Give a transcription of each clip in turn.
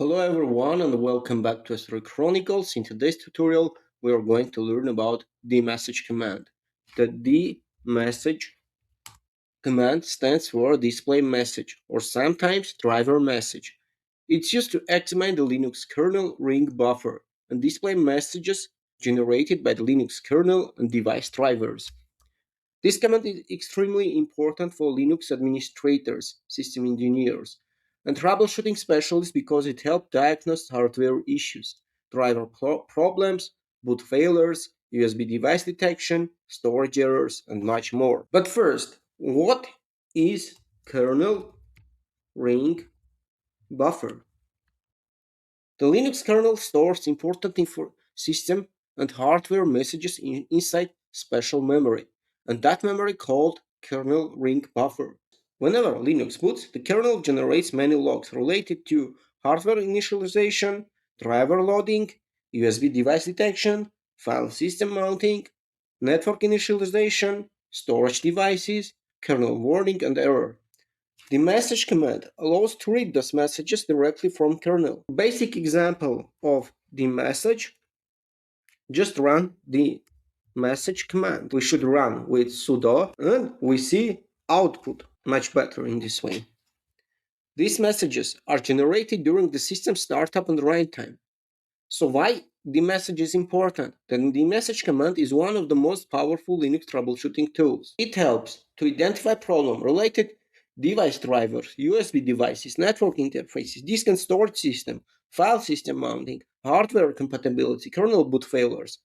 Hello everyone and welcome back to History Chronicles. In today's tutorial, we are going to learn about Dmesg command. The Dmesg command stands for display message or sometimes driver message. It's used to examine the Linux kernel ring buffer and display messages generated by the Linux kernel and device drivers. This command is extremely important for Linux administrators, system engineers, and troubleshooting specialists because it helps diagnose hardware issues, driver problems, boot failures, USB device detection, storage errors, and much more. But first, what is kernel ring buffer? The Linux kernel stores important system and hardware messages inside special memory, and that memory called kernel ring buffer. Whenever Linux boots, the kernel generates many logs related to hardware initialization, driver loading, USB device detection, file system mounting, network initialization, storage devices, kernel warning and error. The message command allows to read those messages directly from kernel. Basic example of the message, just run the message command. We should run with sudo and we see output much better in this way. These messages are generated during the system startup and runtime. So why the message is important? Then the message command is one of the most powerful Linux troubleshooting tools. It helps to identify problem-related device drivers, USB devices, network interfaces, disk and storage system, file system mounting, hardware compatibility, kernel boot failures.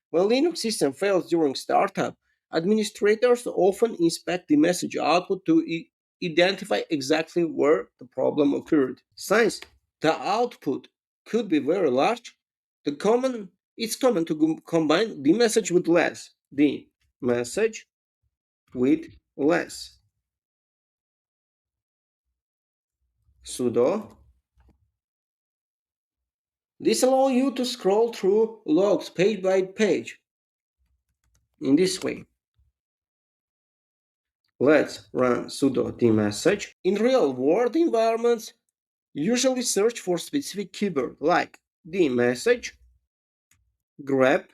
When Linux system fails during startup, administrators often inspect the message output to identify exactly where the problem occurred. Since the output could be very large, it's common to combine the message with less. The message with less. Sudo. This allows you to scroll through logs page by page. In this way. Let's run sudo dmesg. In real-world environments, usually search for specific keyword like dmesg grep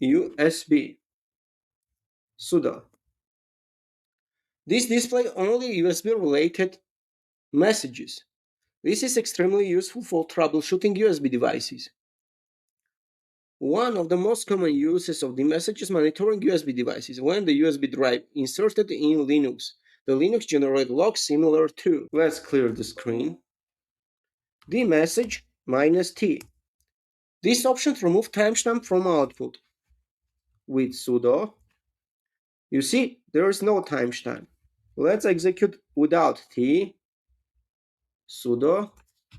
USB sudo. This displays only USB-related messages. This is extremely useful for troubleshooting USB devices. One of the most common uses of the message is monitoring USB devices. When the USB drive inserted in Linux, the Linux generates logs similar to. Let's clear the screen. The message -t. This option removes timestamp from output. With sudo, you see there is no timestamp. Let's execute without t, sudo,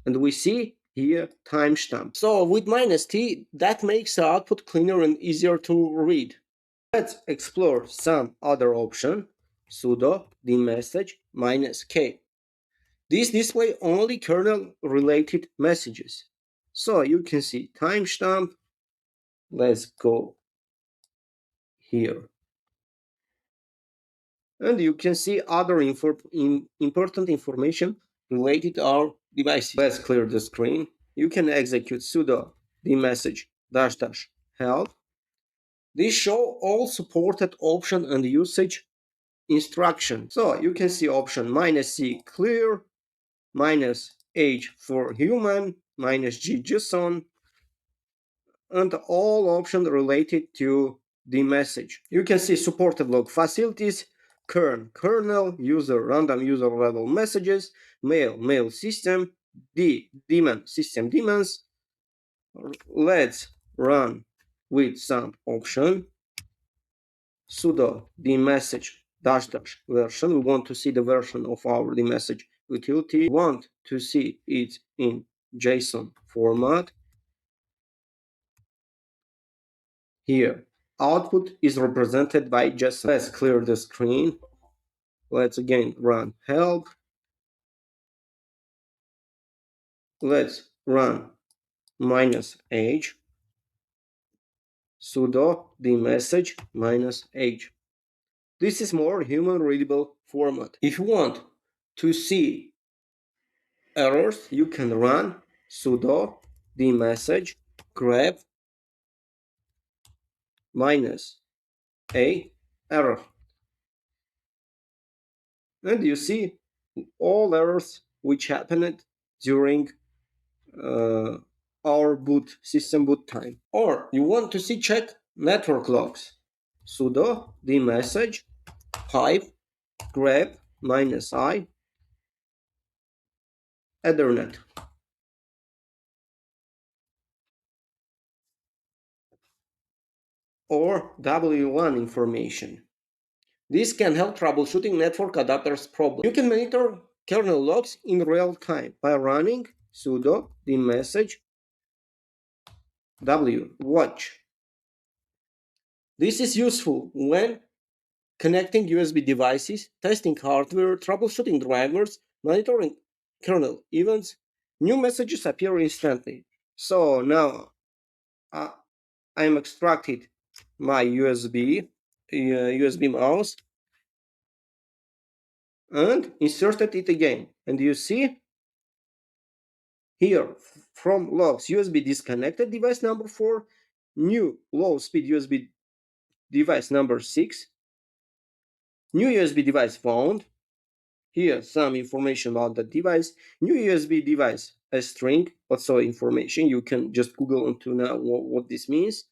and we see here timestamp. So with -t, that makes the output cleaner and easier to read. Let's explore some other option. Sudo dmesg -k. This displays only kernel-related messages. So you can see timestamp. Let's go here. And you can see other important information related to our devices. Let's clear the screen. You can execute sudo dmesg --help. This shows all supported option and usage instruction. So you can see option -c clear, -h for human, -g JSON, and all options related to the message. You can see supported log facilities, kernel, user, random user level messages, mail system, daemon, system daemons. Let's run with some option. Sudo dmesg --version. We want to see the version of our dmesg utility. We want to see it in JSON format. Here, output is represented by JSON. Let's clear the screen. Let's again run help. Let's run -h. Sudo dmesg -h. This is more human readable format. If you want to see errors, you can run sudo dmesg grep minus a error. And you see all errors which happened during uh, our system boot time. Or you want to see check network logs. Sudo dmesg pipe grep minus I ethernet. Or W1 information. This can help troubleshooting network adapters problem. You can monitor kernel logs in real time by running sudo dmesg w watch. This is useful when connecting USB devices, testing hardware, troubleshooting drivers, monitoring kernel events. New messages appear instantly. So now uh, I'm extracted my USB mouse and inserted it again. And you see here from logs USB disconnected device number 4, new low speed USB device number 6, new USB device found. Here some information about the device, new USB device, a string, also information. You can just Google to know what this means.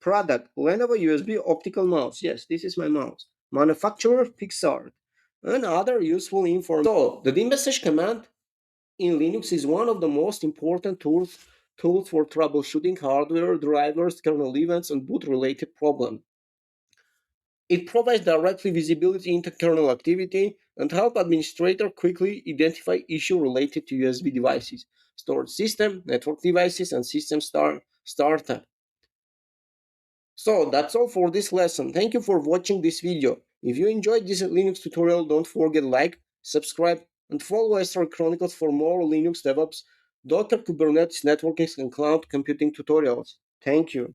Product, Lenovo USB optical mouse. Yes, this is my mouse. Manufacturer, Pixar. And other useful information. So the dmesg command in Linux is one of the most important tools for troubleshooting hardware, drivers, kernel events, and boot-related problems. It provides directly visibility into kernel activity and help administrator quickly identify issues related to USB devices, storage system, network devices, and system startup. So that's all for this lesson. Thank you for watching this video. If you enjoyed this Linux tutorial, don't forget like, subscribe, and follow SR Chronicles for more Linux DevOps, Docker, Kubernetes, networking, and cloud computing tutorials. Thank you.